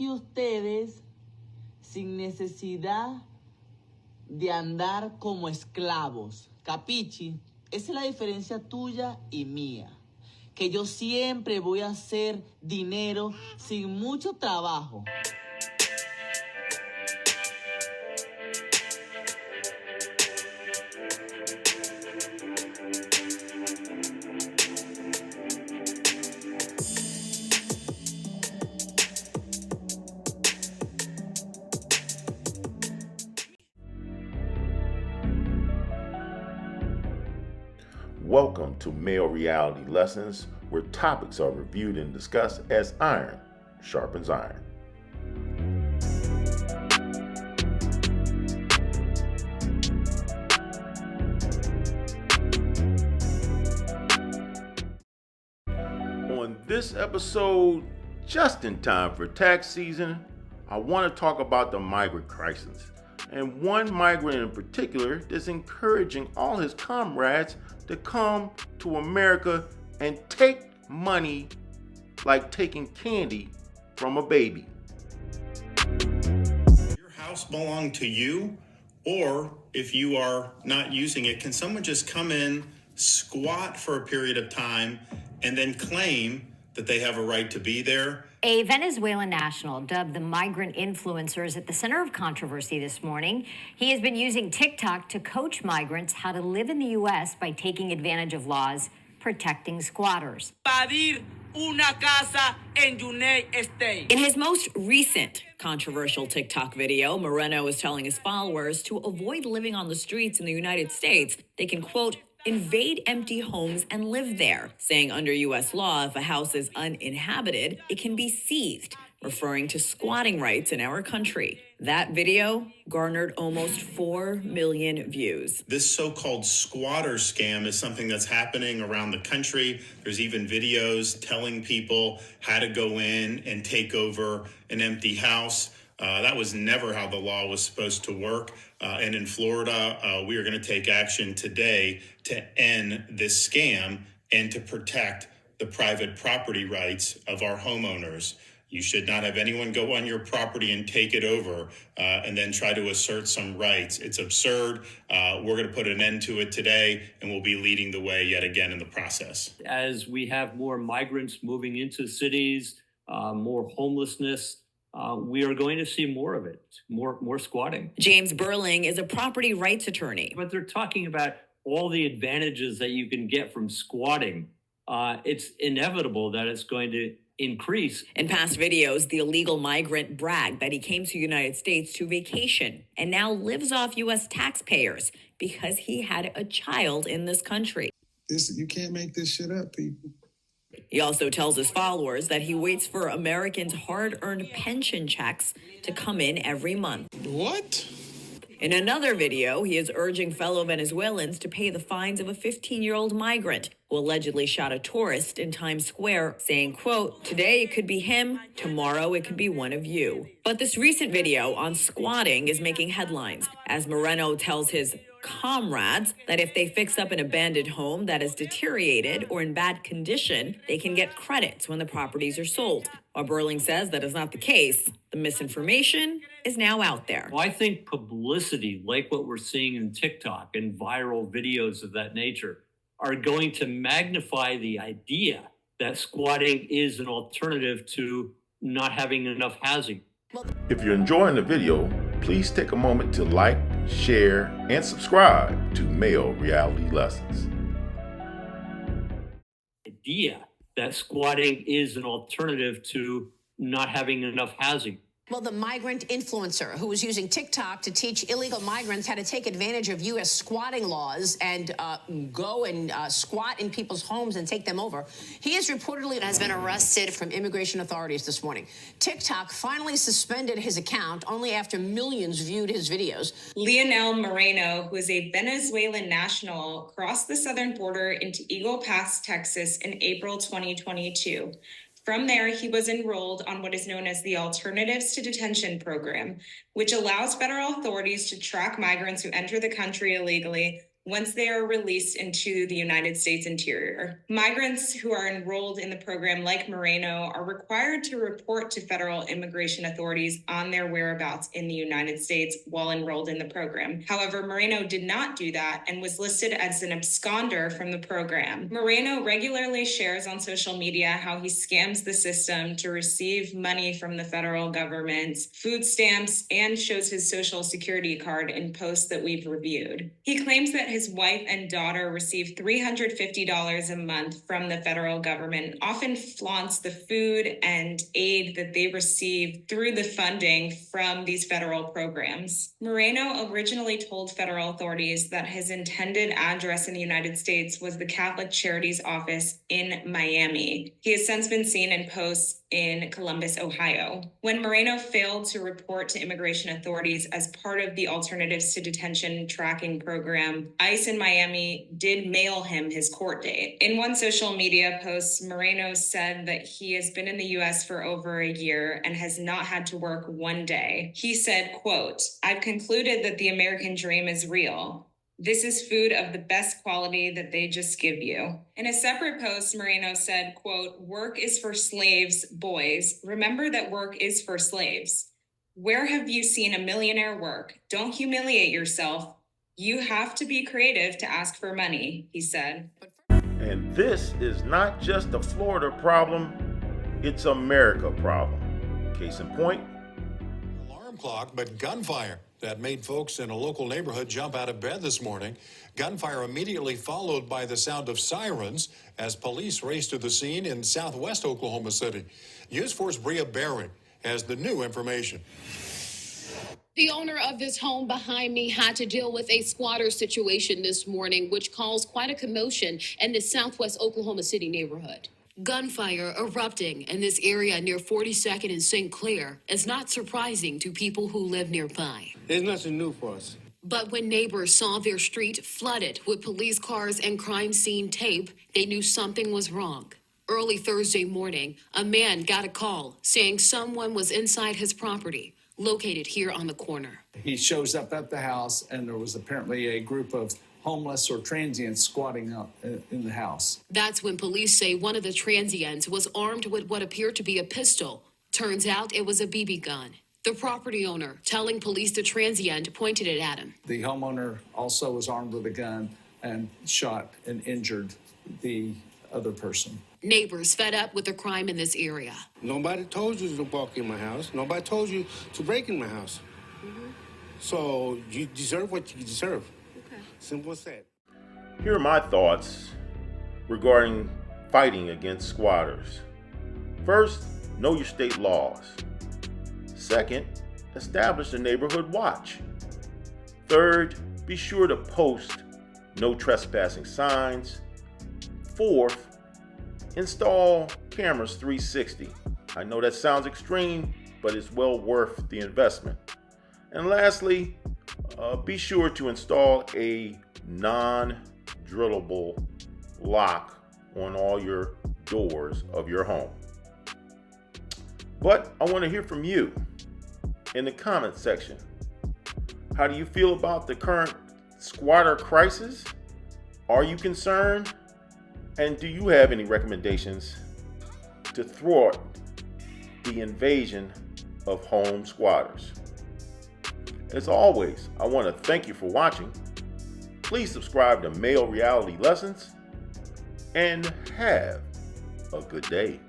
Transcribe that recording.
de ustedes sin necesidad de andar como esclavos. ¿Capichi? Esa es la diferencia tuya y mía. Que yo siempre voy a hacer dinero sin mucho trabajo. Welcome to Male Reality Lessons, where topics are reviewed and discussed as iron sharpens iron. On this episode, just in time for tax season, I want to talk about the migrant crisis, and one migrant in particular that's encouraging all his comrades to come to America and take money like taking candy from a baby. Your house belong to you, or if you are not using it, can someone just come in, squat for a period of time, and then claim that they have a right to be there? A Venezuelan national dubbed the migrant influencer is at the center of controversy this morning. He has been using TikTok to coach migrants how to live in the U.S. by taking advantage of laws protecting squatters. Una casa en United States. In his most recent controversial TikTok video, Moreno is telling his followers to avoid living on the streets in the United States. They can, quote, invade empty homes and live there, saying under U.S. law, if a house is uninhabited, it can be seized, referring to squatting rights in our country. That video garnered almost 4 million views. This so-called squatter scam is something that's happening around the country. There's even videos telling people how to go in and take over an empty house. That was never how the law was supposed to work. And in Florida, we are going to take action today to end this scam and to protect the private property rights of our homeowners. You should not have anyone go on your property and take it over and then try to assert some rights. It's absurd. We're going to put an end to it today, and we'll be leading the way yet again in the process. As we have more migrants moving into cities, more homelessness, we are going to see more of it, more squatting. James Burling is a property rights attorney. But they're talking about all the advantages that you can get from squatting. It's inevitable that it's going to increase. In past videos, the illegal migrant bragged that he came to the United States to vacation and now lives off U.S. taxpayers because he had a child in this country. You can't make this shit up, people. He also tells his followers that he waits for Americans' hard-earned pension checks to come in every month. What? In another video, he is urging fellow Venezuelans to pay the fines of a 15-year-old migrant who allegedly shot a tourist in Times Square, saying, quote, today it could be him, tomorrow it could be one of you. But this recent video on squatting is making headlines as Moreno tells his comrades that if they fix up an abandoned home that is deteriorated or in bad condition, they can get credits when the properties are sold. While Burling says that is not the case, the misinformation is now out there. Well, I think publicity, like what we're seeing in TikTok and viral videos of that nature, are going to magnify the idea that squatting is an alternative to not having enough housing. If you're enjoying the video, please take a moment to like, share, and subscribe to Male Reality Lessons. Idea that squatting is an alternative to not having enough housing. Well, the migrant influencer who was using TikTok to teach illegal migrants how to take advantage of U.S. squatting laws and go and squat in people's homes and take them over. He is reportedly has been arrested from immigration authorities this morning. TikTok finally suspended his account only after millions viewed his videos. Leonel Moreno, who is a Venezuelan national, crossed the southern border into Eagle Pass, Texas in April 2022. From there, he was enrolled on what is known as the Alternatives to Detention program, which allows federal authorities to track migrants who enter the country illegally, once they are released into the United States interior. Migrants who are enrolled in the program, like Moreno, are required to report to federal immigration authorities on their whereabouts in the United States while enrolled in the program. However, Moreno did not do that and was listed as an absconder from the program. Moreno regularly shares on social media how he scams the system to receive money from the federal government, food stamps, and shows his social security card in posts that we've reviewed. He claims that his wife and daughter receive $350 a month from the federal government, often flaunts the food and aid that they receive through the funding from these federal programs. Moreno originally told federal authorities that his intended address in the United States was the Catholic Charities office in Miami. He has since been seen in posts in Columbus, Ohio. When Moreno failed to report to immigration authorities as part of the Alternatives to Detention tracking program, ICE in Miami did mail him his court date. In one social media post, Moreno said that he has been in the U.S. for over a year and has not had to work one day. He said, quote, "I've concluded that the American dream is real. This is food of the best quality that they just give you." In a separate post, Moreno said, quote, "Work is for slaves, boys. Remember that work is for slaves. Where have you seen a millionaire work? Don't humiliate yourself. You have to be creative to ask for money," he said. And this is not just a Florida problem, it's America problem. Case in point, alarm clock, but gunfire that made folks in a local neighborhood jump out of bed this morning. Gunfire immediately followed by the sound of sirens as police raced to the scene in southwest Oklahoma City. News 4's Bria Berry has the new information. The owner of this home behind me had to deal with a squatter situation this morning, which caused quite a commotion in the southwest Oklahoma City neighborhood. Gunfire erupting in this area near 42nd and St. Clair is not surprising to people who live nearby. There's nothing new for us. But when neighbors saw their street flooded with police cars and crime scene tape, they knew something was wrong. Early Thursday morning, a man got a call saying someone was inside his property, located here on the corner. He shows up at the house, and there was apparently a group of homeless or transients squatting up in the house. That's when police say one of the transients was armed with what appeared to be a pistol. Turns out it was a BB gun. The property owner telling police the transient pointed it at him. The homeowner also was armed with a gun and shot and injured the other person. Neighbors fed up with the crime in this area. Nobody told you to walk in my house. Nobody told you to break in my house. So you deserve what you deserve. Simple as that. here are my thoughts regarding fighting against squatters. First, know your state laws. Second, establish a neighborhood watch. Third, be sure to post no trespassing signs. Fourth, install cameras 360. I know that sounds extreme, but it's well worth the investment. And lastly, be sure to install a non-drillable lock on all your doors of your home. But I want to hear from you in the comment section. How do you feel about the current squatter crisis? Are you concerned? And do you have any recommendations to thwart the invasion of home squatters? As always, I want to thank you for watching. Please subscribe to Male Reality Lessons and have a good day.